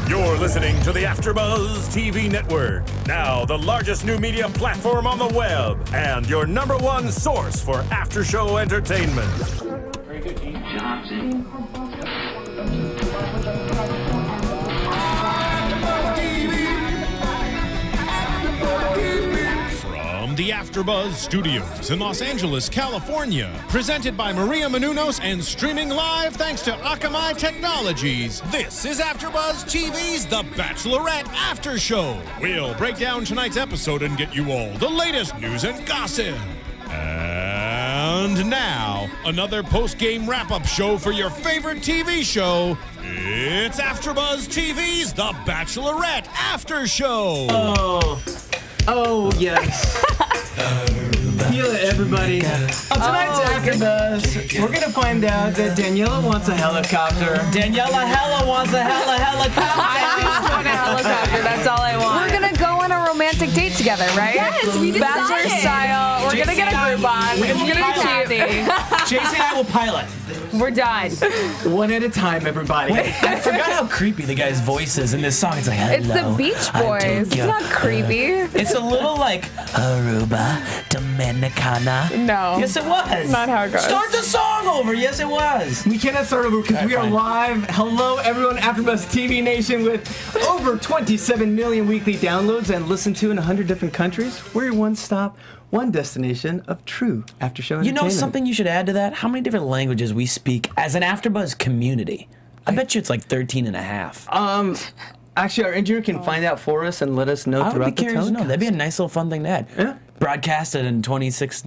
You're listening to the AFTERBUZZ TV network, now the largest new media platform on the web, and your #1 source for after-show entertainment. Very good, Johnson. From the AFTERBUZZ Studios in Los Angeles, California, presented by Maria Menounos and streaming live thanks to Akamai Technologies, this is AFTERBUZZ TV's The Bachelorette After Show. We'll break down tonight's episode and get you all the latest news and gossip. And now, another post-game wrap-up show for your favorite TV show. It's AFTERBUZZ TV's The Bachelorette After Show. Oh, yes. Feel it, everybody. On tonight's AfterBuzz, we're gonna find out that Daniela wants a helicopter. Daniela Hella wants a helicopter. I just want a helicopter. That's all I want. We're gonna go on a romantic date together, right? Yes, we decided. Bachelor style. We're gonna get a Groupon. It's gonna be cute. JC and I will pilot. We're done. One at a time, everybody. I forgot how creepy the guy's voice is in this song. It's like, hello, It's the Beach Boys. It's not creepy. It's a little like Aruba, Dominicana. No. Yes, it was. Not how it goes. Start the song over. Yes, it was. We cannot start over because we are fine. live. Hello, everyone, AfterBuzz TV Nation, with over 27 million weekly downloads and listened to in 100 different countries. We're your one-stop, one destination of true after-show You entertainment. know something you should add to that? How many different languages we speak as an AfterBuzz community? I bet you it's like 13 and a half. Actually, our engineer can find out for us and let us know I would throughout be curious the to know. telecast. That'd be a nice little fun thing to add. Yeah. Broadcasted in 26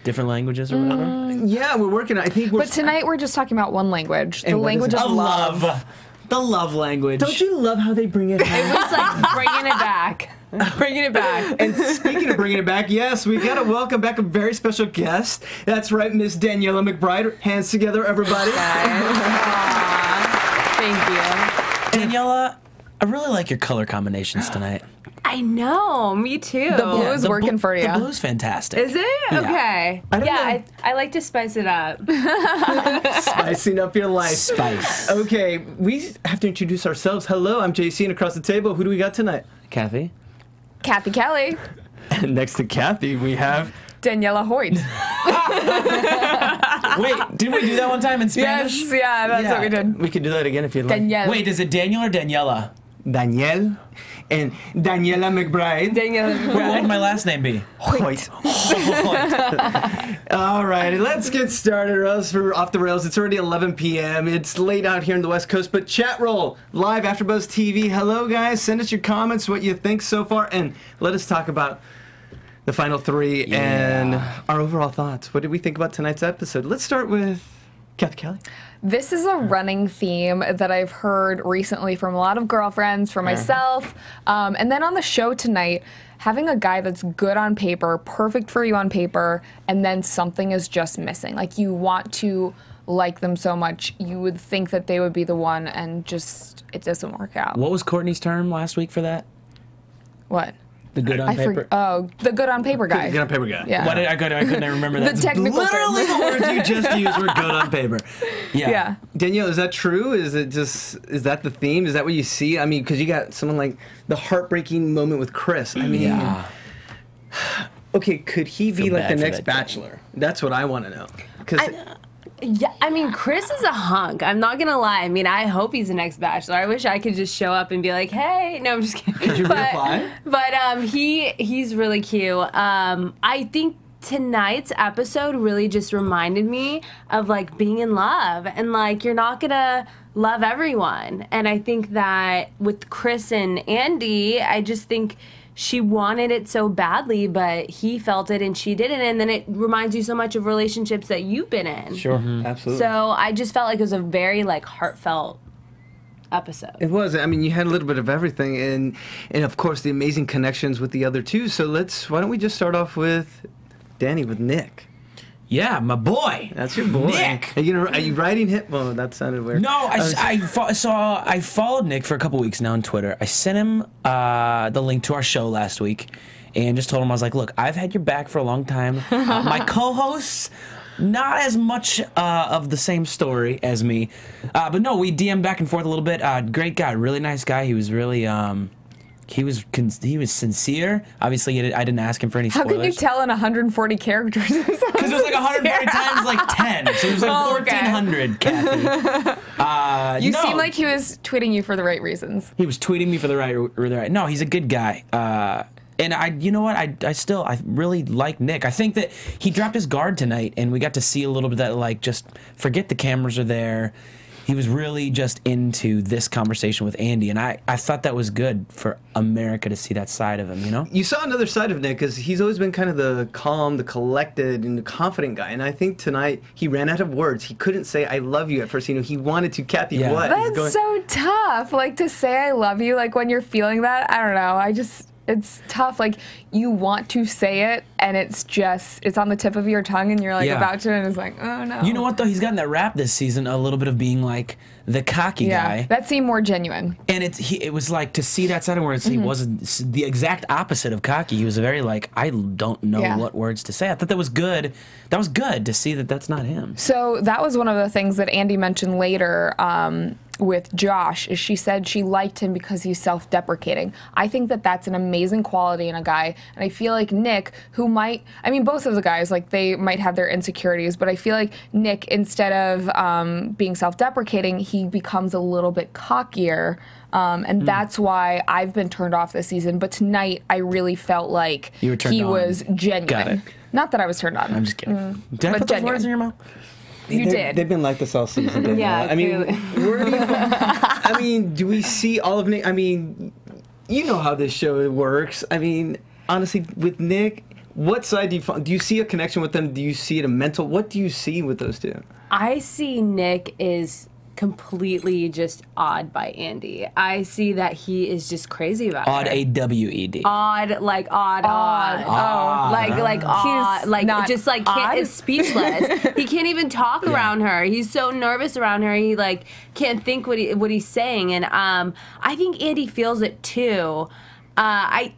different languages or whatever. Yeah, we're working. I think we're. But tonight we're just talking about one language. The And what is language it? of love. The love language. Don't you love how they bring it It home? was like bringing it back. Bringing it back. And speaking of bringing it back, yes, we got to welcome back a very special guest. That's right, Miss Daniella McBride. Hands together, everybody. Thank you. Daniela, I really like your color combinations tonight. I know, me too. The blue is The working for you. The blue's fantastic. Is it? Yeah. Okay. I don't know. I like to spice it up. Spicing up your life. Spice. Okay, we have to introduce ourselves. Hello, I'm JC, and across the table, who do we got tonight? Kathy? Cathy Kelley. And next to Kathy, we have... Daniela Hoyt. Wait, didn't we do that one time in Spanish? Yes, yeah, that's what we did. We could do that again if you'd like. Danielle. Wait, is it Daniel or Daniela? Danielle and Daniella McBride. What would my last name be? Hoyt. All right, let's get started, or else we're off the rails. It's already 11 p.m. It's late out here in the West Coast, but chat roll live AfterBuzz TV. Hello, guys. Send us your comments, what you think so far, and let us talk about the final three and our overall thoughts. What did we think about tonight's episode? Let's start with Cathy Kelley. This is a running theme that I've heard recently from a lot of girlfriends, from myself, and then on the show tonight, having a guy that's good on paper, perfect for you on paper, and then something is just missing. Like, you want to like them so much, you would think that they would be the one, and just, it doesn't work out. What was Courtney's term last week for that? What? The good on paper? Oh, the good on paper guy. Good on paper guy. Yeah. What I couldn't remember that. The technical Literally term. the words you just used were good on paper. Yeah. Danielle, is that true? Is that the theme? Is that what you see? I mean, because you got someone like the heartbreaking moment with Chris. I mean, okay, could he be Feel like the bad for next that guy. Bachelor? That's what I want to know. Because Yeah, I mean, Chris is a hunk. I'm not gonna lie. I mean, I hope he's the next Bachelor. I wish I could just show up and be like, "Hey," no, I'm just kidding. Could you reapply? But he's really cute. I think tonight's episode really just reminded me of like being in love, and like you're not gonna love everyone. And I think that with Chris and Andi, I just think she wanted it so badly, but he felt it and she didn't. And then it reminds you so much of relationships that you've been in. sure, absolutely. So I just felt like it was a very like heartfelt episode. It was. I mean, you had a little bit of everything, and of course the amazing connections with the other two. So why don't we just start off with Danny, with Nick. Yeah, my boy. That's your boy. Nick. Are you writing him? Well, that sounded weird. No, I followed Nick for a couple weeks now on Twitter. I sent him the link to our show last week and just told him, I was like, look, I've had your back for a long time. My co-hosts not as much of the same story as me. But no, we DM'd back and forth a little bit. Great guy, really nice guy. He was really, he was sincere. Obviously, I didn't ask him for any How spoilers. could you tell in 140 characters? Because it was like 140 times like 10. So it was like 1,400, Cathy. You seem like he was tweeting you for the right reasons. He was tweeting me for the right. No, he's a good guy. And you know what? I really like Nick. I think that he dropped his guard tonight, and we got to see a little bit of that, like, just forget the cameras are there. He was really just into this conversation with Andi, and I thought that was good for America to see that side of him, you know? You saw another side of Nick, because he's always been kind of the calm, the collected, and the confident guy. And I think tonight he ran out of words. He couldn't say "I love you" at first. You know, he wanted to. Cathy, Yeah. what? That's so tough. Like, to say I love you, like, when you're feeling that, I don't know. It's tough. Like, you want to say it, and it's on the tip of your tongue, and you're, like, Yeah. about to, and it's like, oh, no. You know what, though? He's gotten that rap this season, a little bit of being, like, the cocky guy. That seemed more genuine. And it was like to see that side of where he wasn't the exact opposite of cocky. He was very like, I don't know what words to say. I thought that was good. That was good to see that that's not him. So that was one of the things that Andi mentioned later with Josh, is she said she liked him because he's self-deprecating. I think that that's an amazing quality in a guy, and I feel like Nick, who might, I mean, both of the guys, like, they might have their insecurities, but I feel like Nick, instead of being self-deprecating, he becomes a little bit cockier. And that's why I've been turned off this season. But tonight, I really felt like You were turned he on. was genuine. Got it. Not that I was turned on. I'm just kidding. Did I But put those genuine. words in your mouth? You did. They've been like this all season. Daniella. Yeah, I mean, clearly. where do you, I mean, do we see all of Nick? I mean, you know how this show works. I mean, honestly, with Nick, what side do you find? Do you see a connection with them? Do you see it a mental? What do you see with those two? I see Nick is completely just awed by Andi. I see that he is just crazy about Odd, her. A-W-E-D. Odd, like odd. Oh. Like odd, He's like not just like odd? is speechless. He can't even talk around her. He's so nervous around her. He like can't think what he's saying, and I think Andi feels it too. I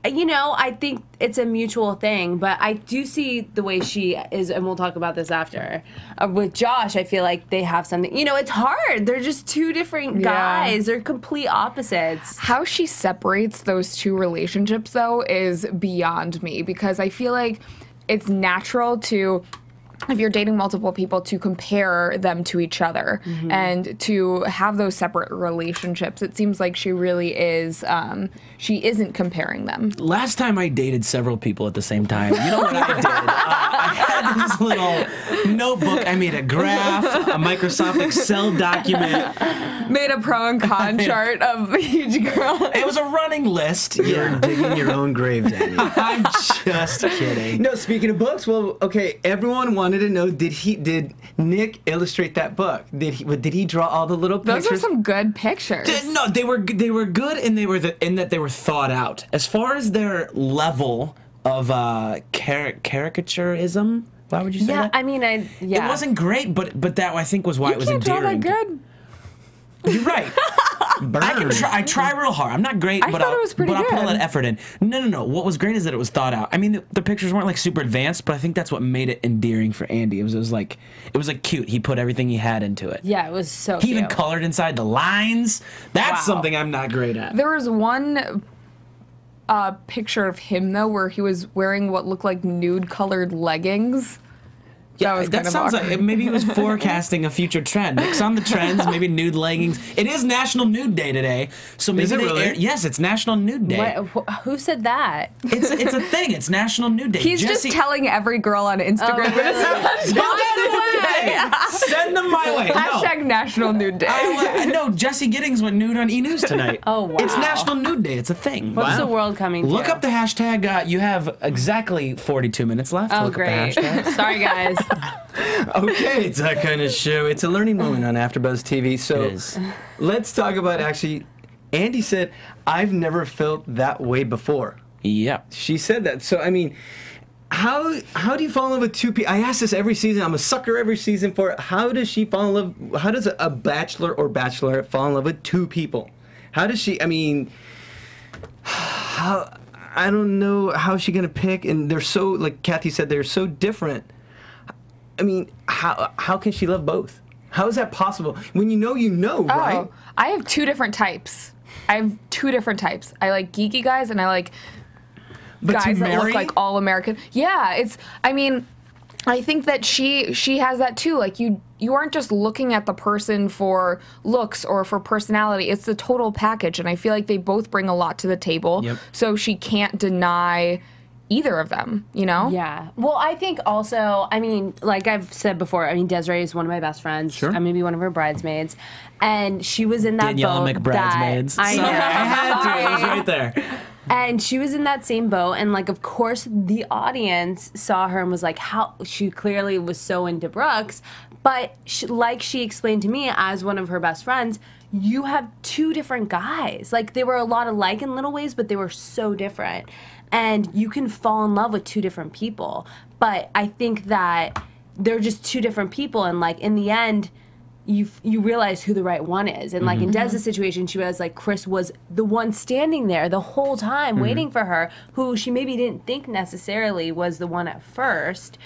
think it's a mutual thing, but I do see the way she is, and we'll talk about this after. With Josh, I feel like they have something. You know, it's hard. They're just two different guys. They're complete opposites. How she separates those two relationships, though, is beyond me, because I feel like it's natural to, if you're dating multiple people, to compare them to each other and to have those separate relationships. It seems like she really is, she isn't comparing them. Last time I dated several people at the same time, you know what I did? I had this little notebook. I made a graph, a Microsoft Excel document. Made a pro and con chart of each girl. It was a running list. You're digging your own grave, Daniel. I'm just kidding. No, speaking of books, well, okay, everyone wanted to know, did Nick illustrate that book? Did he draw all the little Those pictures? are some good pictures. No, they were good, and they were in that they were thought out. As far as their level of caricaturism, why would you say that? I mean, It wasn't great, but that I think was why it was Can't draw endearing. that good. You're right. I try real hard. I'm not great, I but thought it was pretty I'll put all good. that effort in. No. What was great is that it was thought out. I mean, the pictures weren't like super advanced, but I think that's what made it endearing for Andi. It was like cute. He put everything he had into it. Yeah, it was so He cute. even colored inside the lines. That's Wow. something I'm not great at. There was one picture of him, though, where he was wearing what looked like nude-colored leggings. Yeah, was that kind of sounds awkward. like maybe he was forecasting a future trend. Nick's on the trends, maybe nude leggings. It is National Nude Day today, so maybe Is it really? Yes, it's National Nude Day. Who said that? It's a thing. It's National Nude Day. He's Jesse, just telling every girl on Instagram. send them my way. Hashtag National Nude Day. No, Jesse Giddings went nude on E! News tonight. Oh, wow. It's National Nude Day. It's a thing. What's the world coming to? Look up the hashtag. You have exactly 42 minutes left. Oh, Look great. Up the hashtag. Sorry, guys. Okay, it's that kind of show. It's a learning moment on AfterBuzz TV. So It is. let's talk about actually. Andi said, "I've never felt that way before." Yeah. She said that. So I mean, how do you fall in love with two people? I ask this every season. I'm a sucker every season for it. How does she fall in love? How does a bachelor or bachelorette fall in love with two people? How does she? I mean, how? I don't know how she's gonna pick. And they're so, like Cathy said, they're so different. I mean, how can she love both? How is that possible? When you know, right? I have two different types. I like geeky guys, and I like guys that look like all American. Yeah, I mean, I think that she has that too. Like you aren't just looking at the person for looks or for personality. It's the total package, and I feel like they both bring a lot to the table. Yep. So she can't deny either of them, you know? Yeah. Well, I think also, I mean, like I've said before, I mean, Desiree is one of my best friends. Sure. I'm maybe one of her bridesmaids. And she was in that Daniella boat. McBridesmaids. I know. Sorry, I had to. It was right there. And she was in that same boat, and like, of course, the audience saw her and was like, how she clearly was so into Brooks. But like she explained to me as one of her best friends, you have two different guys. Like, they were a lot alike in little ways, but they were so different. And you can fall in love with two different people. But I think that they're just two different people, and like, in the end, you realize who the right one is. And like in Dez's situation, she was like, Chris was the one standing there the whole time waiting for her, who she maybe didn't think necessarily was the one at first.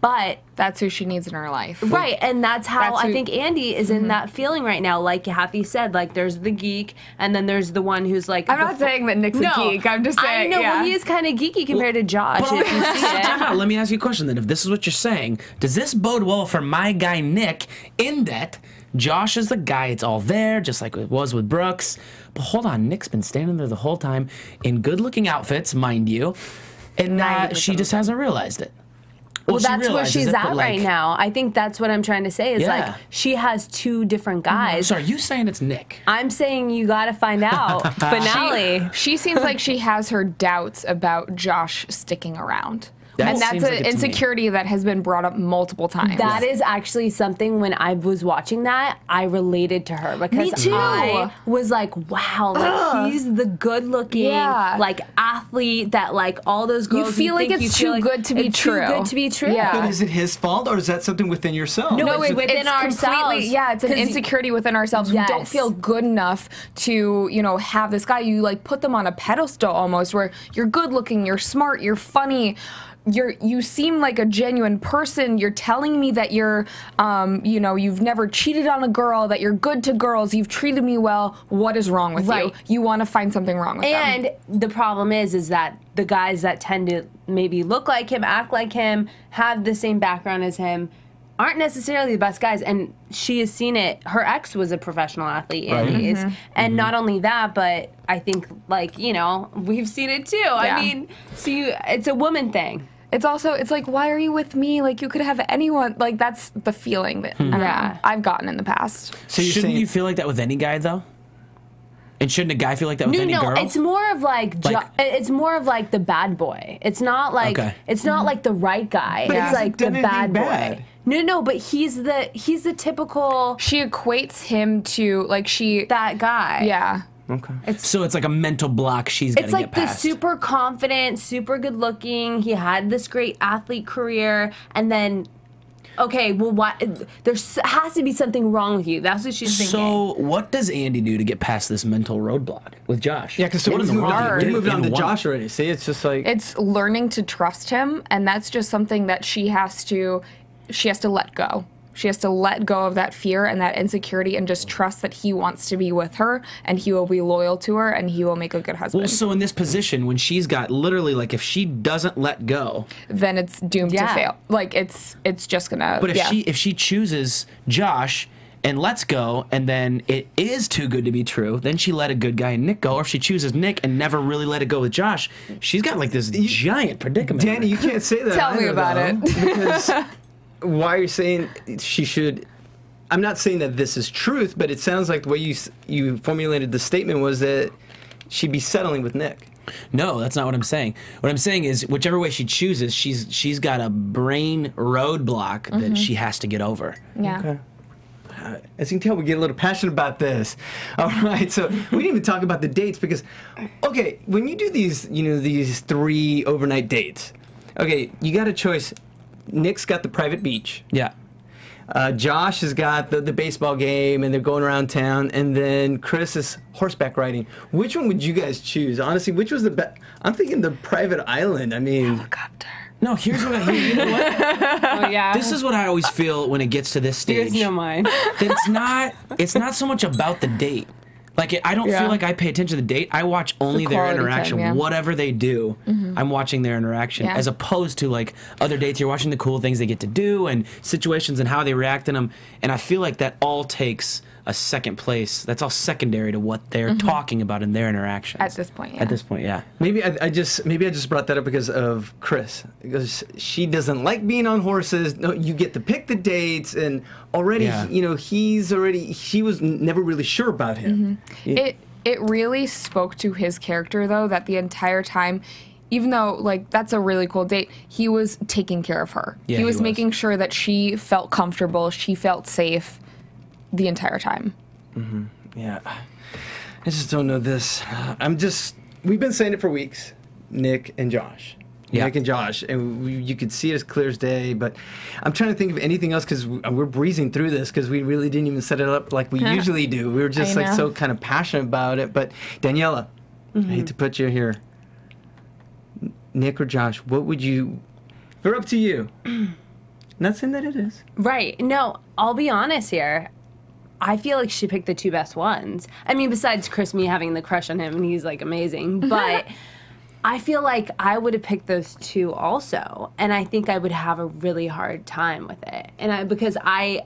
But that's who she needs in her life. Right, and that's how I think Andi is in that feeling right now. Like Cathy said, like there's the geek, and then there's the one who's like... I'm not saying that Nick's a geek, I'm just saying, I know, well, he is kind of geeky compared to Josh, if you see it. Let me ask you a question then. If this is what you're saying, does this bode well for my guy Nick in that Josh is the guy, it's all there, just like it was with Brooks. But hold on, Nick's been standing there the whole time in good-looking outfits, mind you, and she just hasn't realized it. Well, that's where she's at right now. I think that's what I'm trying to say is like she has two different guys. So are you saying it's Nick? I'm saying you got to find out. Finale. She seems like she has her doubts about Josh sticking around. That and that's an insecurity that has been brought up multiple times. That is actually something when I was watching that, I related to her because Me too. I was like, wow, like he's the good looking like athlete that like all those girls you feel like it's too good to be true. Too good to be true. Yeah. But is it his fault, or is that something within yourself? No, it's within ourselves. Yeah, it's an insecurity within ourselves. Yes. We don't feel good enough to, you know, have this guy. You like put them on a pedestal almost, where you're good looking, you're smart, you're funny. You seem like a genuine person. You're telling me that you're, you know, you've never cheated on a girl, that you're good to girls, you've treated me well. What is wrong with you? You want to find something wrong with them. And the problem is that the guys that tend to maybe look like him, act like him, have the same background as him, aren't necessarily the best guys. And she has seen it. Her ex was a professional athlete, Andi is. And not only that, but I think, like, you know, we've seen it too. Yeah. I mean, it's a woman thing. It's also, it's like, why are you with me? Like, you could have anyone. Like, that's the feeling that I've gotten in the past. So shouldn't you feel like that with any guy, though? And shouldn't a guy feel like that with any girl? No, it's more of like it's more of like the bad boy. It's not like it's not like the right guy. But it's like the bad bad. boy. No, but he's the typical. She equates him to like that guy. Yeah. Okay. So it's like a mental block she's got to get past. It's like the super confident, super good looking. He had this great athlete career, and then, okay, well, what? There has to be something wrong with you. That's what she's thinking. So what does Andi do to get past this mental roadblock with Josh? Yeah, because we moved on to Josh already. See, it's just like it's learning to trust him, and that's just something that she has to let go. She has to let go of that fear and that insecurity and just trust that he wants to be with her and he will be loyal to her and he will make a good husband. Well, so in this position, when she's got literally, like, if she doesn't let go, then it's doomed to fail. Like, it's just gonna. But if she chooses Josh and lets go, and then it is too good to be true, then she let a good guy Nick go. Or if she chooses Nick and never really let it go with Josh, she's got like this giant predicament. Danny, you can't say that. Tell me about it. Because why are you saying she should? I'm not saying that this is truth, but it sounds like the way you formulated the statement was that she'd be settling with Nick. No, that's not what I'm saying. What I'm saying is, whichever way she chooses, she's got a brain roadblock that she has to get over. Yeah. Okay. As you can tell, we get a little passionate about this. All right, so we didn't even talk about the dates because, okay, when you do these, you know, these 3 overnight dates, okay, you got a choice. Nick's got the private beach. Yeah. Josh has got the baseball game, and they're going around town, and then Chris is horseback riding. Which one would you guys choose? Honestly, which was the best? I'm thinking the private island. I mean, Helicopter. No, here's what you know what? Oh yeah. This is what I always feel when it gets to this stage. You guys know mine. That it's not so much about the date. Like, I don't feel like I pay attention to the date. I watch only their quality interaction. time, yeah. Whatever they do, I'm watching their interaction. Yeah. As opposed to, like, other dates, you're watching the cool things they get to do and situations and how they react in them. And I feel like that all takes a second place. That's all secondary to what they're talking about in their interactions. At this point, yeah. At this point, yeah. Maybe I just brought that up because of Chris, because she doesn't like being on horses. No, you get to pick the dates, and already Yeah. she was never really sure about him. It really spoke to his character, though, that the entire time, even though, like, that's a really cool date, he was taking care of her. Yeah, he was he was. making sure that she felt comfortable, she felt safe the entire time. Yeah, I just don't know this. We've been saying it for weeks, Nick and Josh. Yeah. Nick and Josh, and you could see it as clear as day, but I'm trying to think of anything else because we're breezing through this because we really didn't even set it up like we usually do. We were just I like know. so kind of passionate about it. But Daniela, I hate to put you here. Nick or Josh, what would you... They're up to you. Not saying that it is. Right. No, I'll be honest here. I feel like she picked the two best ones. I mean, besides Chris, me having the crush on him, and he's like amazing. But I feel like I would have picked those two also, and I think I would have a really hard time with it. And because I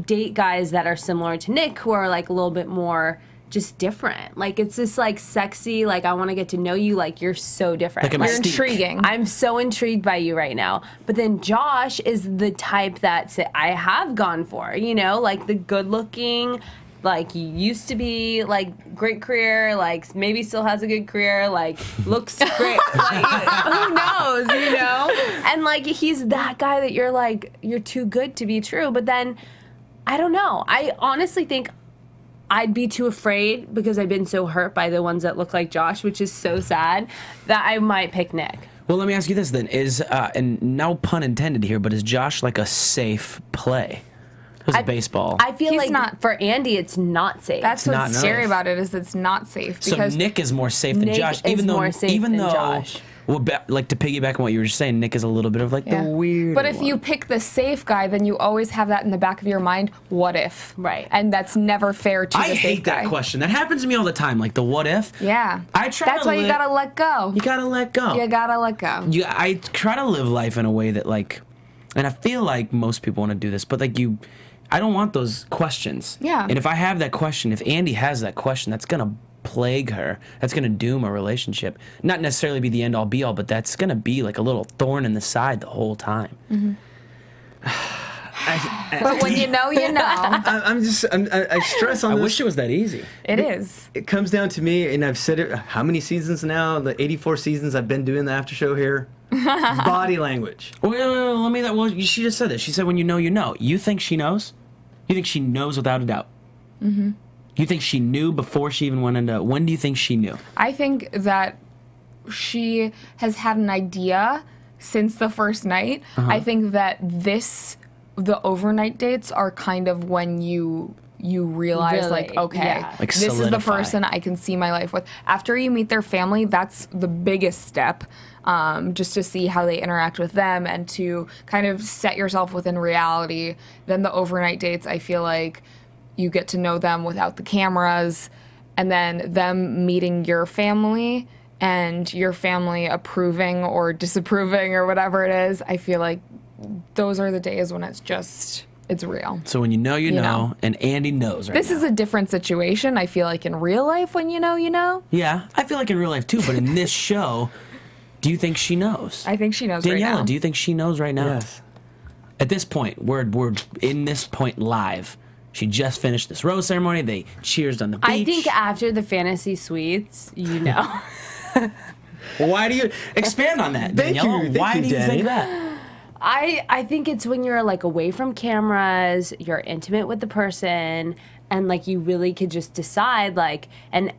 date guys that are similar to Nick, who are like a little bit more just different. Like, it's this like sexy, like, I want to get to know you, like, you're so different. Like a You're mystique. intriguing. I'm so intrigued by you right now. But then Josh is the type that I have gone for, you know, like the good looking, like you used to be, like great career, like maybe still has a good career, like looks great. Like, who knows, you know? And like he's that guy that you're like, you're too good to be true. But then, I don't know. I honestly think I'd be too afraid because I've been so hurt by the ones that look like Josh, which is so sad, that I might pick Nick. Well, let me ask you this then: and no pun intended here, but is Josh like a safe play? Because baseball. I feel He's like not- for Andy, it's not safe. That's not what's scary safe. about it, is it's not safe. So Because Nick is more safe than Nick Josh, is even though more safe than Josh. Well, like to piggyback on what you were just saying, Nick is a little bit of like Yeah. the weird. But if you pick the safe guy, then you always have that in the back of your mind. What if? Right. And that's never fair to I the safe hate that guy. question. That happens to me all the time. Like the what if. Yeah. I try. That's to why you li- gotta let go. You gotta let go. You gotta let go. I try to live life in a way that like, and I feel like most people want to do this, but like I don't want those questions. Yeah. And if I have that question, if Andy has that question, that's gonna plague her. That's gonna doom a relationship. Not necessarily be the end all be all, but that's gonna be like a little thorn in the side the whole time. But when you know, you know. I stress on I this. wish it was that easy. It is. It comes down to me, and I've said it how many seasons now? The 84 seasons I've been doing the after show here. Body language. Well, she just said this. She said, when you know, you know. You think she knows? You think she knows without a doubt? Mm-hmm. You think she knew before she even went into... When do you think she knew? I think that she has had an idea since the first night. I think that the overnight dates are kind of when you realize, Really? like, okay, Yeah. Like this is the solidify. person I can see my life with. After you meet their family, that's the biggest step, just to see how they interact with them and to kind of set yourself within reality. Then the overnight dates, I feel like you get to know them without the cameras, and then them meeting your family and your family approving or disapproving or whatever it is. I feel like those are the days when it's real. So when you know, you know, and Andy knows right This now. is a different situation, I feel like, in real life. When you know, you know. Yeah, I feel like in real life too, but in this show, do you think she knows? I think she knows Daniela, right now. do you think she knows right now? Yes. At this point, we're in this point live. She just finished this rose ceremony. They cheersed on the beach. I think after the fantasy suites, you know. Why do you expand on that, Thank Daniela? you, thank Why you, do you Danny. think that? I think it's when you're like away from cameras, you're intimate with the person, and like you really could just decide like, and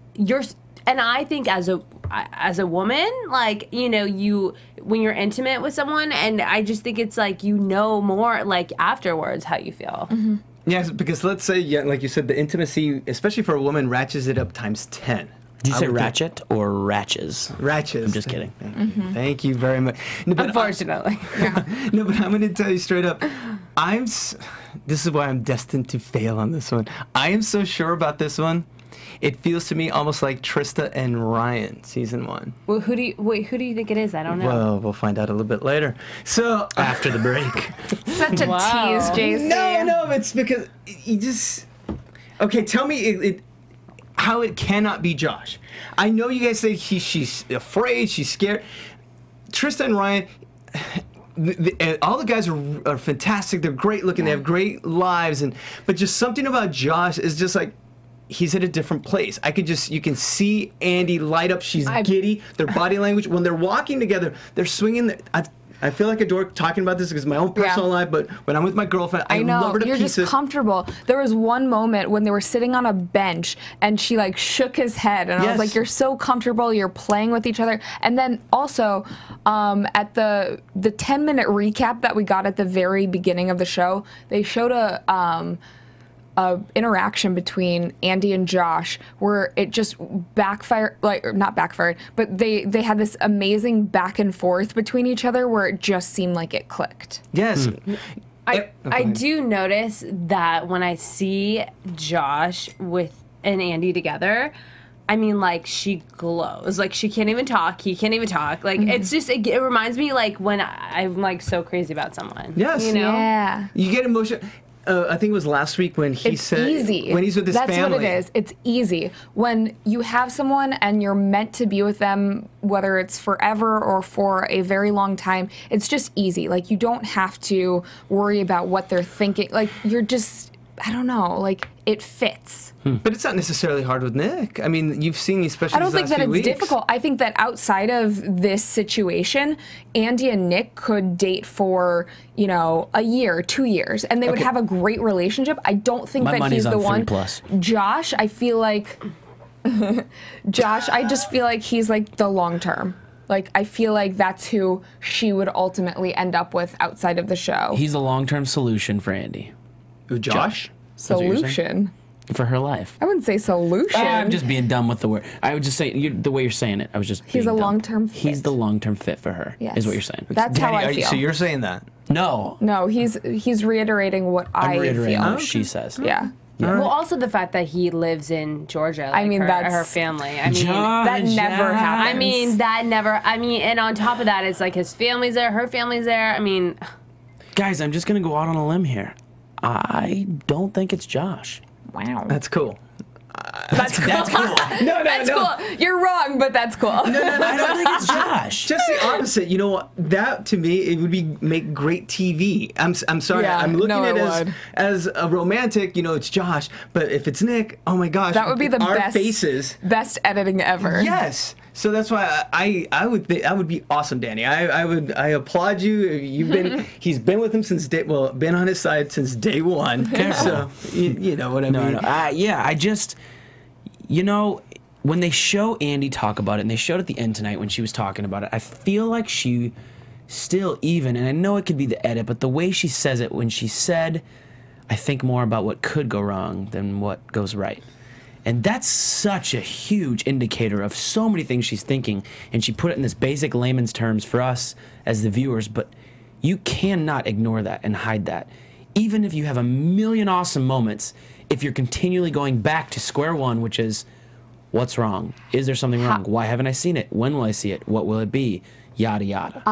I think as a woman, like, you know, when you're intimate with someone, and I just think it's like, you know, more like afterwards how you feel. Yes, because let's say, yeah, like you said, the intimacy, especially for a woman, ratchets it up times 10. Did you say ratchet or ratches? Ratches. I'm just kidding. Thank you very much. No, but Unfortunately. no, but I'm going to tell you straight up. This is why I'm destined to fail on this one. I am so sure about this one. It feels to me almost like Trista and Ryan, season 1. Well, who do you think it is? I don't know. Well, we'll find out a little bit later. So After the break. Such a Wow. tease, JC. no, it's because you just. Okay, tell me how it cannot be Josh. I know you guys say she's afraid, she's scared. Trista and Ryan. All the guys are fantastic. They're great looking. They have great lives, but just something about Josh is just like he's at a different place. You can see Andi light up. She's giddy. Their body language when they're walking together, they're swinging. I feel like a dork talking about this because my own personal life, but when I'm with my girlfriend, I love her to you're pieces. just comfortable. There was one moment when they were sitting on a bench and she like shook his head, and I was like, "You're so comfortable. You're playing with each other." And then also, at the 10-minute recap that we got at the very beginning of the show, they showed a interaction between Andi and Josh where it just backfired, not backfired, but they had this amazing back and forth between each other where it just seemed like it clicked. Yes. I do notice that when I see Josh and Andi together, I mean, like, she glows. Like, she can't even talk. He can't even talk. Like, it's just, it reminds me, like, when I'm, like, so crazy about someone. Yes. You know? Yeah. You get emotional. I think it was last week when he said easy. when he's with his family. That's what it is. It's easy. When you have someone and you're meant to be with them, whether it's forever or for a very long time, it's just easy. Like, you don't have to worry about what they're thinking. Like, you're just, I don't know, like, it fits. But it's not necessarily hard with Nick. I mean, you've seen these special. I don't think that it's difficult. I think that outside of this situation, Andi and Nick could date for, a year, 2 years, and they would have a great relationship. I don't think that he's the one. 3+. Josh, I feel like I just feel like he's like the long term. Like, I feel like that's who she would ultimately end up with outside of the show. He's the long-term solution for Andi. Who, Josh? Solution. For her life. I wouldn't say solution. I'm just being dumb with the word. I would just say the way you're saying it. I was just. He's being a dumb. long-term fit. He's the long-term fit for her. Yes. Is what you're saying. That's how I feel. So you're saying that? No. No, he's reiterating what I'm I reiterating feel. what she says. Yeah. Well, also the fact that he lives in Georgia. Like, I mean, that's her family. I mean, that never happens. I mean, and on top of that, it's like his family's there, her family's there. I mean, Guys, I'm just gonna go out on a limb here. I don't think it's Josh. Wow. That's cool. That's cool. That's cool. No, That's cool. You're wrong, but that's cool. I don't think it's Josh. Just the opposite. You know what? That to me, it would make great TV. I'm sorry. Yeah, I'm looking no, at it it would. as a romantic. It's Josh. But if it's Nick, oh my gosh, That would be the our best faces. Best editing ever. Yes. So that's why I would think that would be awesome, Danny. I applaud you. He's been with him since been on his side since day one. So you know what I mean. No. I just, when they show Andi talk about it, and they showed at the end tonight when she was talking about it, I feel like she still and I know it could be the edit, but the way she says it, when she said, I think more about what could go wrong than what goes right. And that's such a huge indicator of so many things she's thinking, and she put it in this basic layman's terms for us as the viewers, but you cannot ignore that and hide that. Even if you have a million awesome moments, if you're continually going back to square one, which is, what's wrong? Is there something wrong? Why haven't I seen it? When will I see it? What will it be? Yada, yada.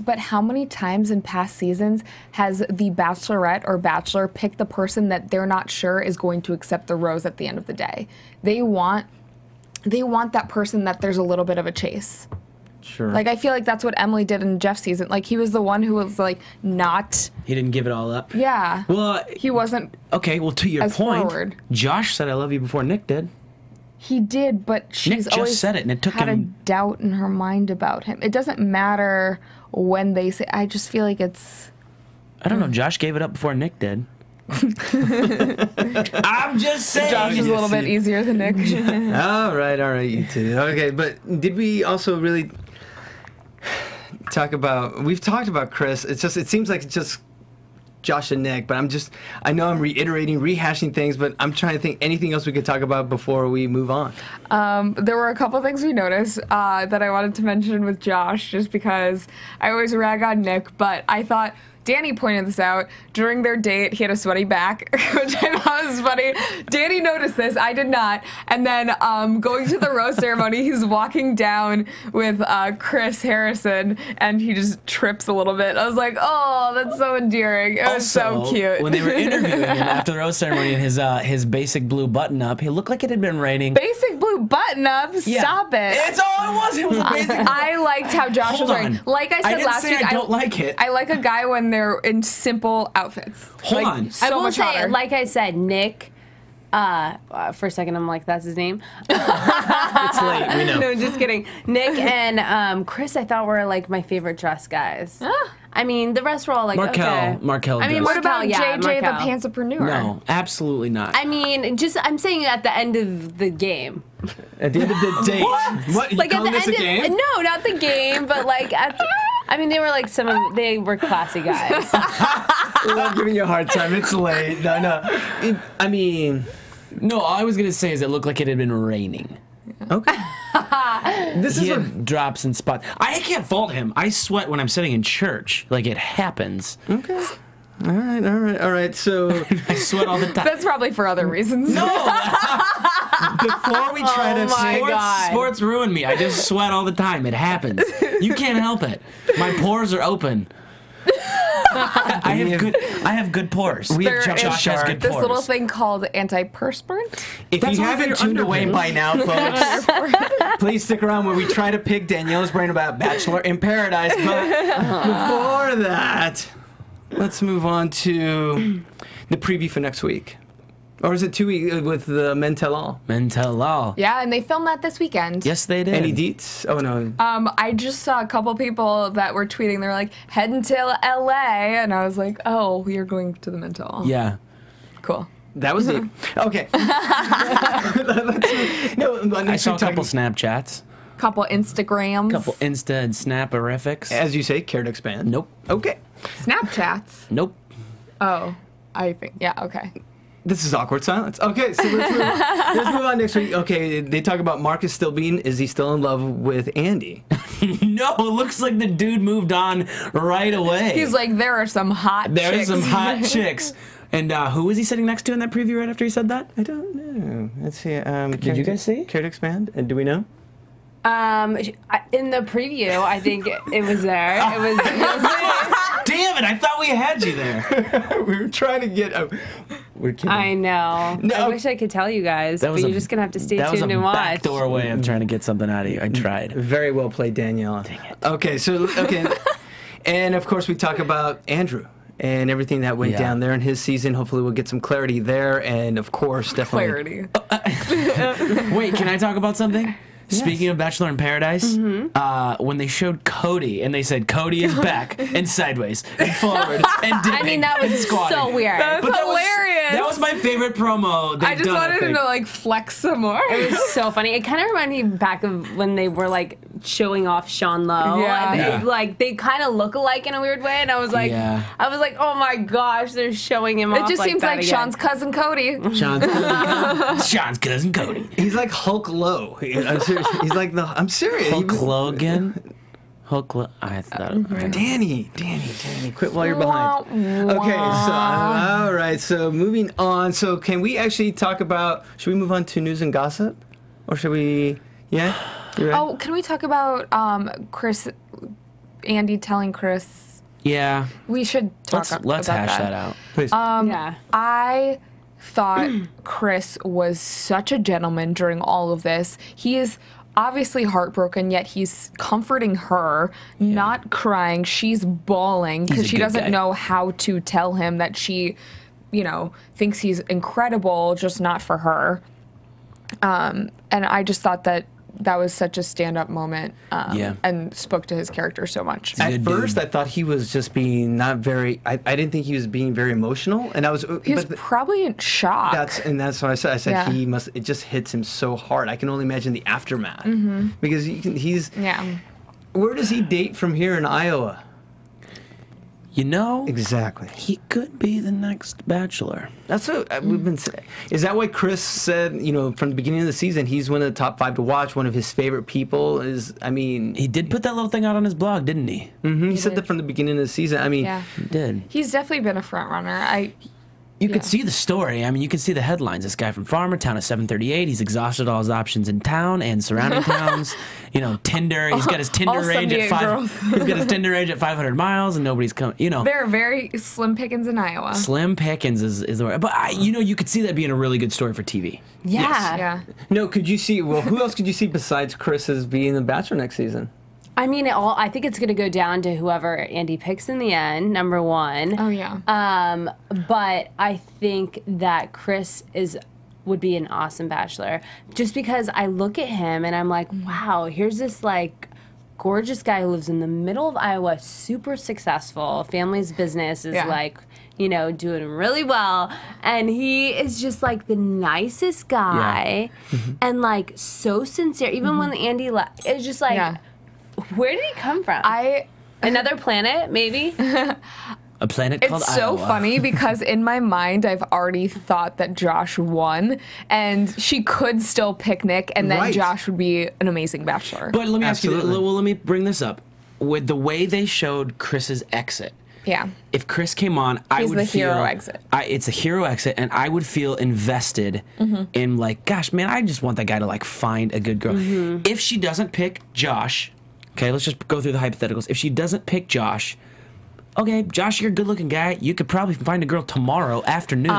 But how many times in past seasons has the Bachelorette or Bachelor picked the person that they're not sure is going to accept the rose at the end of the day? They want that person that there's a little bit of a chase. Sure. Like, I feel like that's what Emily did in Jeff's season. Like, he was the one who was, like, not... He didn't give it all up? Yeah. Well... He wasn't... Okay, well, to your as point, forward. Josh said I love you before Nick did. He did, but she's just always said it, and it took had him- a doubt in her mind about him. It doesn't matter when they say... I just feel like it's... I don't know. Josh gave it up before Nick did. I'm just saying. Josh is a little bit easier than Nick. All right, you two. Okay, but did we also really talk about? We've talked about Chris. It seems like it's just Josh and Nick, but I know I'm reiterating, rehashing things, but I'm trying to think anything else we could talk about before we move on. There were a couple things we noticed that I wanted to mention with Josh, just because I always rag on Nick, but I thought Danny pointed this out. During their date, he had a sweaty back, which I thought was funny. Danny noticed this. I did not. And then going to the rose ceremony, he's walking down with Chris Harrison, and he just trips a little bit. I was like, oh, that's so endearing. It was so cute. When they were interviewing him after the rose ceremony in his basic blue button-up, he looked like it had been raining. Basic blue button-up? Stop it. It's all it was. It was a basic I liked how Josh was wearing. Like I said last week, I don't like it. I like a guy when they're in simple outfits. Hold on. So I will much say, hotter. like I said, Nick. For a second, I'm like, that's his name. It's late, we know. No, just kidding. Nick and Chris, I thought were like my favorite dress guys. I mean, the rest were all like, okay. Markel. I mean, What about yeah, JJ the Markel. Pantsapreneur? No, absolutely not. I mean, I'm saying at the end of the game. At the end of the date. What? You Like at calling the this a end game? no, not the game, but like at the, I mean, they were like they were classy guys. I'm giving you a hard time. It's late. No. I mean, No, all I was going to say is it looked like it had been raining. okay. This He is what. had drops and spots. I can't fault him. I sweat when I'm sitting in church. Like, it happens. Okay. All right. So I sweat all the time. That's probably for other reasons. before we try to my say God. Sports ruin me. I just sweat all the time. It happens. You can't help it. My pores are open. I have good pores. We have There Josh has good this pores. little thing called antiperspirant. If That's you all haven't your tuned underwear. away by now, folks, please stick around where we try to pick Daniella's brain about Bachelor in Paradise. But before that, let's move on to the preview for next week. Or is it 2 weeks with the Men Tell All? Men tell all. Yeah, and they filmed that this weekend. Yes, they did. Any deets? Oh, no. I just saw a couple people that were tweeting. They're like, heading to LA. And I was like, oh, you're going to the mental. Yeah. Cool. That was it. Okay. I saw a couple Snapchats. Couple Instagrams. Couple Insta and Snaperifics. As you say, care to expand? Nope. Okay. Snapchats. Nope. Oh, I think. Yeah, okay. This is awkward silence. Okay, so let's move on next week. Okay, they talk about Marcus still being, is he still in love with Andi? No, it looks like the dude moved on right away. He's like, there are some hot There's chicks. some hot chicks. And who was he sitting next to in that preview right after he said that? I don't know. Let's see. Did you guys see? Care to expand? And do we know? In the preview, I think it was there. It was Damn it, I thought we had you there. We were trying to get. We're kidding. I know. No. I wish I could tell you guys, but you're just gonna have to stay that tuned was a and watch. backdoor way of trying to get something out of you. I tried. Very well played, Danielle. Dang it. Okay, and of course we talk about Andrew and everything that went Yeah. down there in his season. Hopefully we'll get some clarity there, and of course definitely Clarity. Wait, can I talk about something? Speaking of Bachelor in Paradise, when they showed Cody and they said Cody is back and sideways and forward and dipping I mean, that and was squatting. so weird. That's But hilarious. That was my favorite promo they've I just done, wanted him think. to like flex some more. It was so funny. It kind of reminded me back of when they were like showing off Sean Lowe. Yeah. And Yeah. they kind of look alike in a weird way. And I was like, Yeah. oh my gosh, they're showing him off. It just seems that like again. Sean's cousin Cody. Sean's cousin Cody. he's like Hulk Lowe. I'm serious. He's like I'm serious. Hulk Logan. I thought. Danny, quit while you're behind. Okay, so all right. So moving on. So can we actually talk about? Should we move on to news and gossip, or should we? Yeah. You ready? Oh, can we talk about Andi telling Chris? Yeah. We should talk Let's about hash that out. Please. Yeah. I thought Chris was such a gentleman during all of this. He is obviously heartbroken, yet he's comforting her, not crying. She's bawling because a she good doesn't guy. know how to tell him that she, thinks he's incredible, just not for her. And I just thought that was such a stand-up moment, and spoke to his character so much. At good first, dude. I thought he was just being not very. I didn't think he was being very emotional, and I was. He was but probably in shock. that's what I said. I said Yeah. he must. It just hits him so hard. I can only imagine the aftermath because he's. yeah. Where does he date from here in Iowa? you know, Exactly. he could be the next Bachelor. That's what we've been saying. Is that why Chris said, from the beginning of the season, he's one of the top 5 to watch, one of his favorite people is, He did put that little thing out on his blog, didn't he? he said that from the beginning of the season. Yeah. He did. He's definitely been a front runner. You could see the story. You can see the headlines. This guy from Farmer Town at 738. He's exhausted all his options in town and surrounding towns. Tinder. He's got his Tinder all range at 78 girls. He's got his Tinder range at 500 miles, and nobody's coming. They're very slim pickings in Iowa. Slim pickings is the word. But you could see that being a really good story for TV. Yeah. Yeah. No, could you see, who else could you see besides Chris as being the Bachelor next season? I mean, I think it's going to go down to whoever Andy picks in the end, number one. Oh, yeah. But I think that Chris would be an awesome Bachelor. Just because I look at him and I'm like, wow, here's this, gorgeous guy who lives in the middle of Iowa, super successful. Family's business is, doing really well. And he is just, the nicest guy and, so sincere. Even when Andy left, it's just where did he come from? Another planet, maybe? A planet called It's so Iowa. funny because in my mind, I've already thought that Josh won, and she could still pick Nick, and then Right. Josh would be an amazing Bachelor. But let me ask you, Absolutely. let me bring this up. With the way they showed Chris's exit, yeah. if Chris came on, I He's would the feel hero exit. It's a hero exit, and I would feel invested in gosh, man, I just want that guy to find a good girl. If she doesn't pick Josh, okay, let's just go through the hypotheticals. If she doesn't pick Josh, okay, Josh, you're a good-looking guy. You could probably find a girl tomorrow afternoon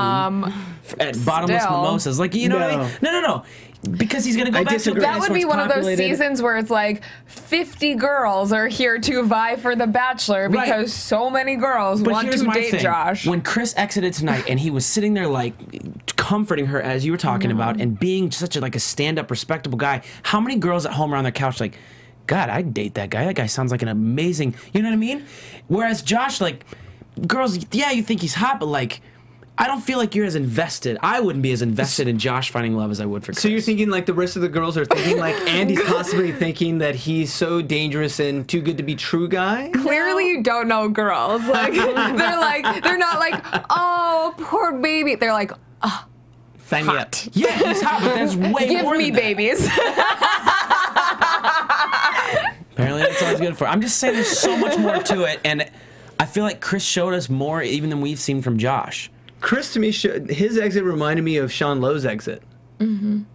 at Bottomless still. Mimosas. You know what I mean? No. Because he's gonna go back to disagree. That would be one of those populated. seasons where it's 50 girls are here to vie for the Bachelor Right. because so many girls But want here's to my date thing. Josh. When Chris exited tonight and he was sitting there comforting her as you were talking about and being such a stand-up, respectable guy, how many girls at home are on their couch God, I'd date that guy. That guy sounds like an amazing, you know what I mean? Whereas Josh, girls, yeah, you think he's hot, but I don't feel like you're as invested. I wouldn't be as invested in Josh finding love as I would for Chris. So you're thinking the rest of the girls are thinking Andy's possibly thinking that he's so dangerous and too good to be true guy? Clearly, you don't know girls. They're not oh, poor baby. They're oh, Sign me up. yeah, he's hot, but there's way give more me than that. babies. Apparently that's all he's good for. I'm just saying there's so much more to it, and I feel like Chris showed us more even than we've seen from Josh. Chris, to me, his exit reminded me of Sean Lowe's exit.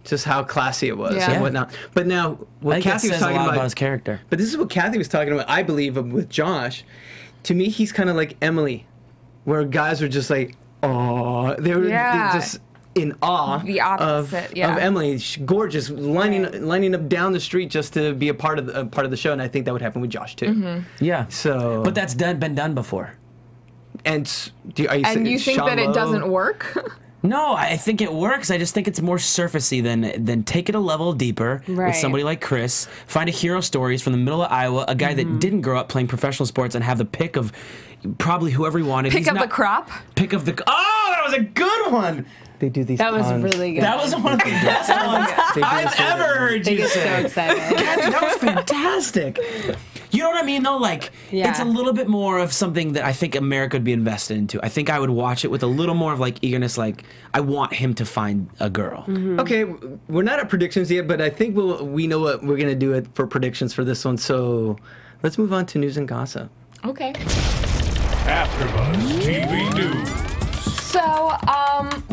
Just how classy it was Yeah. and whatnot. But now, I what think that Cathy was says a talking lot about about, his character. but this is what Cathy was talking about, I believe, with Josh. To me, he's kind of like Emily, where guys were just oh, they were Yeah. just in awe The opposite, of yeah. Emily. She's gorgeous, lining up down the street just to be a part of the show, and I think that would happen with Josh too. Yeah. So, But that's been done before. and are you saying And you think Sean that it Lowe- doesn't work? No, I think it works. I just think it's more surfacey than take it a level deeper with Right. somebody like Chris. Find a hero stories from the middle of Iowa, a guy that didn't grow up playing professional sports and have the pick of probably whoever he wanted. Pick He's up not- the crop? Pick of the. Oh, that was a good one. They do these. That was puns. really good. That was one of the best ones They do I've this all ever day. heard They you get so say. excited. Cathy, that was fantastic. You know what I mean, though? Yeah. It's a little bit more of something that I think America would be invested into. I think I would watch it with a little more of eagerness, I want him to find a girl. Okay, we're not at predictions yet, but I think we know what we're gonna do for predictions for this one. So let's move on to news and gossip. Okay. AfterBuzz TV News. So,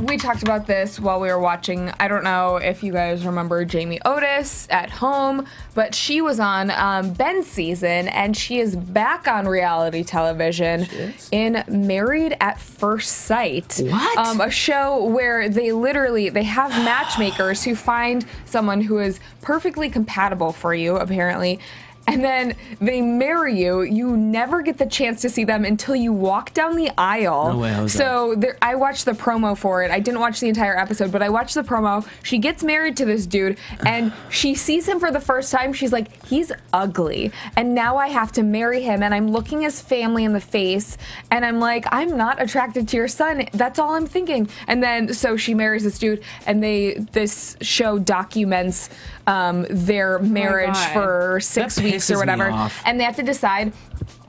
we talked about this while we were watching. I don't know if you guys remember Jamie Otis at home, but she was on Ben's season, and she is back on reality television in Married at First Sight. What? A show where they have matchmakers who find someone who is perfectly compatible for you, apparently. And then they marry you. You never get the chance to see them until you walk down the aisle. No way, how was so I watched the promo for it. I didn't watch the entire episode, but I watched the promo. She gets married to this dude, and she sees him for the first time. She's like, he's ugly. And now I have to marry him, and I'm looking his family in the face, and I'm like, I'm not attracted to your son. That's all I'm thinking. And then, so she marries this dude, and this show documents their marriage God. for 6 That weeks or pisses me whatever. off. And they have to decide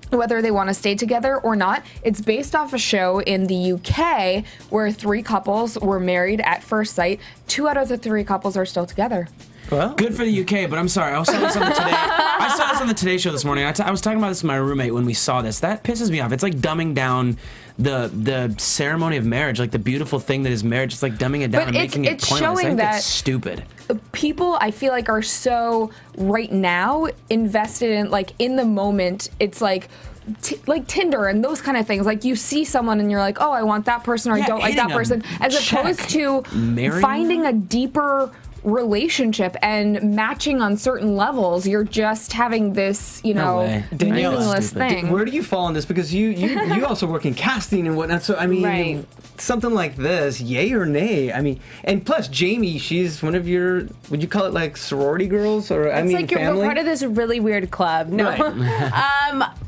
whether they want to stay together or not. It's based off a show in the UK where 3 couples were married at first sight. 2 out of the 3 couples are still together. Well, Good for the UK, but I'm sorry. I saw this on the Today. I saw this on the Today Show this morning. I was talking about this with my roommate when we saw this. That pisses me off. It's like dumbing down the ceremony of marriage, like the beautiful thing that is marriage. It's like dumbing it down and making it pointless. Showing I think that that's stupid. People, I feel like, are so right now invested in, like, in the moment. It's like Tinder and those kind of things. Like, you see someone and you're like, oh, I want that person, or I don't like that person, as opposed to finding a deeper relationship and matching on certain levels. You're just having this, meaningless thing. Where do you fall on this? Because you also work in casting and whatnot. So I mean, something like this, yay or nay? I mean, and plus Jamie, she's one of your, would you call it like sorority girls, or it's like family? You're part of this really weird club. No, right.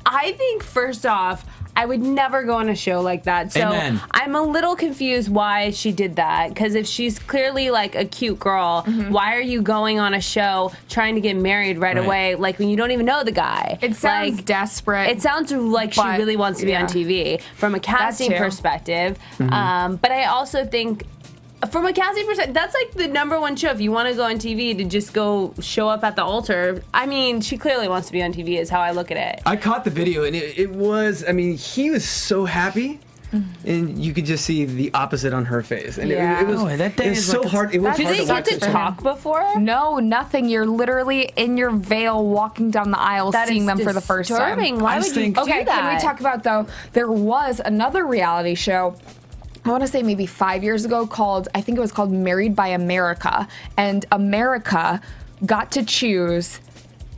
I think first off, I would never go on a show like that. So Amen. I'm a little confused why she did that. Because if she's clearly like a cute girl, why are you going on a show trying to get married right away? Like when you don't even know the guy. It sounds like, desperate. It sounds like she really wants to be on TV from a casting perspective. But I also think, from a casting perspective, that's like the #1 show. If you want to go on TV, to just go show up at the altar. I mean, she clearly wants to be on TV, is how I look at it. I caught the video, and it was, I mean, he was so happy. And you could just see the opposite on her face, and it was that day it was is so like hard. It was Did hard they to get watch to it. talk before? No, nothing. You're literally in your veil walking down the aisle, seeing them for the first time. Why would you do Okay, that? can we talk about, though, there was another reality show, I want to say maybe 5 years ago, I think it was called Married by America. And America got to choose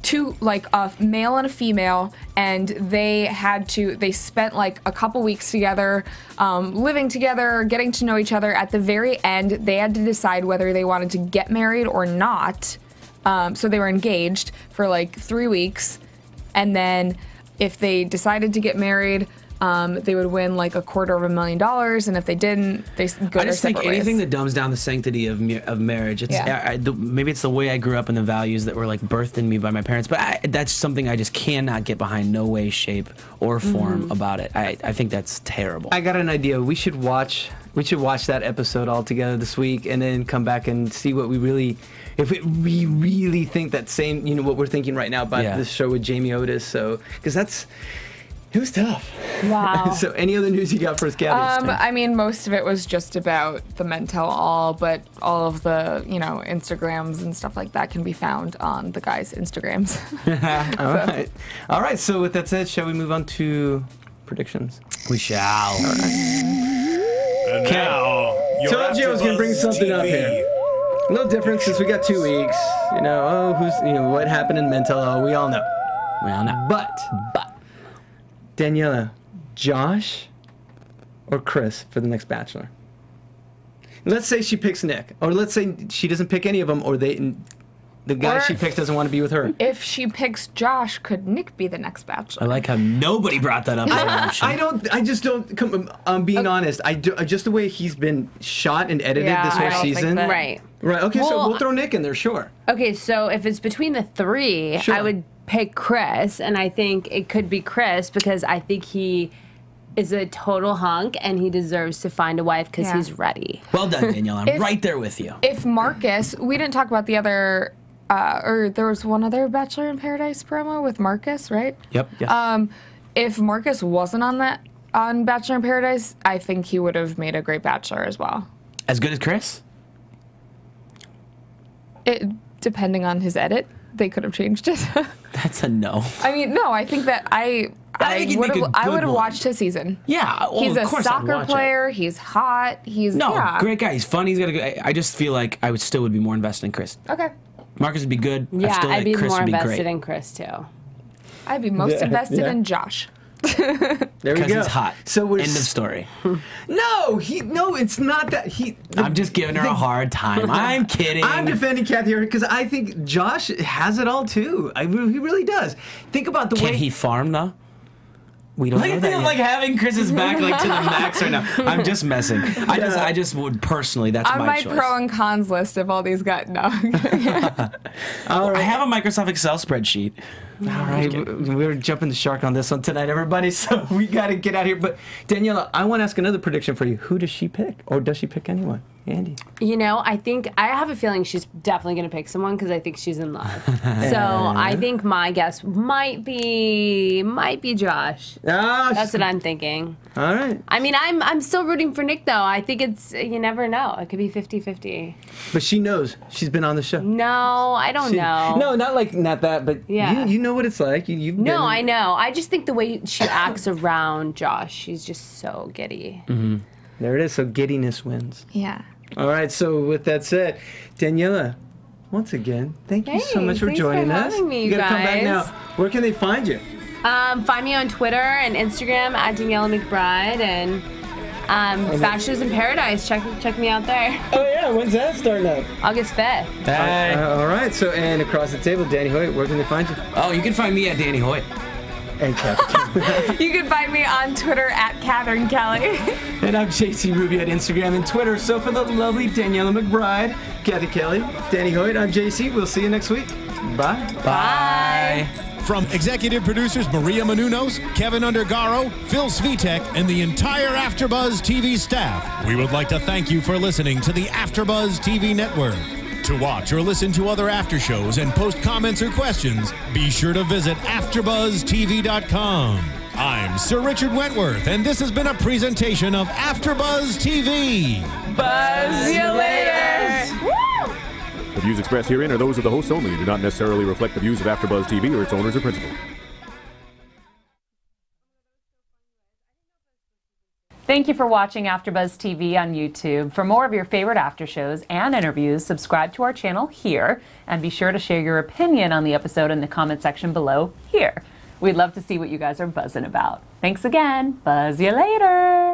two, like a male and a female, and they spent like a couple weeks together, living together, getting to know each other. At the very end, they had to decide whether they wanted to get married or not. So they were engaged for like 3 weeks. And then if they decided to get married, they would win like $250,000, and if they didn't, they go I their just think separate anything ways. that dumbs down the sanctity of marriage. It's maybe it's the way I grew up and the values that were like birthed in me by my parents, but that's something I just cannot get behind. No way, shape, or form about it. I think that's terrible. I got an idea. We should watch that episode all together this week, and then come back and see what we really think that same, what we're thinking right now about this show with Jamie Otis. So, because it was tough. Wow. So, any other news you got for us, Gabby? I mean, most of it was just about the men tell all, but all of the, Instagrams and stuff like that can be found on the guys' Instagrams. All right. So, with that said, shall we move on to predictions? We shall. And now, Told you I was going to bring something up here. A little different since we got 2 weeks. What happened in mental? Oh, we all know. But Daniela, Josh, or Chris for the next Bachelor? Let's say she picks Nick, or let's say she doesn't pick any of them, or the guy she picks doesn't want to be with her. If she picks Josh, could Nick be the next Bachelor? I like how nobody brought that up as an option. I just don't. I'm being honest. Just the way he's been shot and edited this whole season. Right. Okay, so we'll throw Nick in there, sure. Okay, so if it's between the 3, Sure. I would pick Chris, and I think it could be Chris because I think he is a total hunk and he deserves to find a wife because he's ready. Well done, Danielle. I'm right there with you. If Marcus, we didn't talk about the other, or there was one other Bachelor in Paradise promo with Marcus, right? Yep. Yes. If Marcus wasn't on Bachelor in Paradise, I think he would have made a great Bachelor as well. As good as Chris? Depending on his edit, they could have changed it. That's a no. I mean, no, I think that I would have watched his season. Yeah, well, he's of a course I'd soccer watch player. He's hot. Great guy. He's funny. He's got a good. I just feel like I still would be more invested in Chris. Okay. Marcus would be good. Yeah, I'd be Chris more would be invested great. in Chris too. I'd be most invested in Josh. There we Because go. he's hot. So we're End of story. No, it's not that I'm just giving her a hard time. I'm kidding. I'm defending Cathy here because I think Josh has it all too. He really does. Think about the way Can he farm though? We don't Look know at that him, yet. like, having Chris's back like to the max right now. I'm just messing. I just would personally. That's On my choice. pro and cons list of all these guys, no. All I right. have a Microsoft Excel spreadsheet. All right, we're jumping the shark on this one tonight, everybody, so we got to get out of here. But, Daniela, I want to ask another prediction for you. Who does she pick? Or does she pick anyone? Andy? You know, I have a feeling she's definitely going to pick someone because I think she's in love. So I think my guess might be Josh. That's what I'm thinking. All right. I mean, I'm still rooting for Nick, though. I think you never know. It could be 50-50. But she knows. She's been on the show. No, I don't know. No, not that, but yeah. you know what it's like. No, I know. I just think the way she acts around Josh, she's just so giddy. Mm-hmm. There it is. So giddiness wins. Yeah. All right, so with that said, Daniela, once again, thank you so much for joining us. Me, you gotta come back now. Where can they find you? Find me on Twitter and Instagram at Daniella McBride and Bachelors in Paradise. Check me out there. Oh yeah, when's that starting up? August 5th. Bye. All right, so and across the table, Danny Hoyt, where can they find you? Oh, you can find me at Danny Hoyt. And Cathy. You can find me on Twitter at Catherine Kelley. And I'm JC Rubio at Instagram and Twitter. So for the lovely Daniella McBride, Cathy Kelley, Danny Hoyt, I'm JC. We'll see you next week. Bye. Bye. From executive producers Maria Menounos, Kevin Undergaro, Phil Svitek, and the entire AfterBuzz TV staff, we would like to thank you for listening to the AfterBuzz TV network. To watch or listen to other after shows and post comments or questions, be sure to visit AfterBuzzTV.com. I'm Sir Richard Wentworth, and this has been a presentation of AfterBuzz TV. Buzz you later. Woo! The views expressed herein are those of the hosts only and do not necessarily reflect the views of AfterBuzz TV or its owners or principals. Thank you for watching AfterBuzz TV on YouTube. For more of your favorite after shows and interviews, subscribe to our channel here, and be sure to share your opinion on the episode in the comment section below here. We'd love to see what you guys are buzzing about. Thanks again. Buzz you later.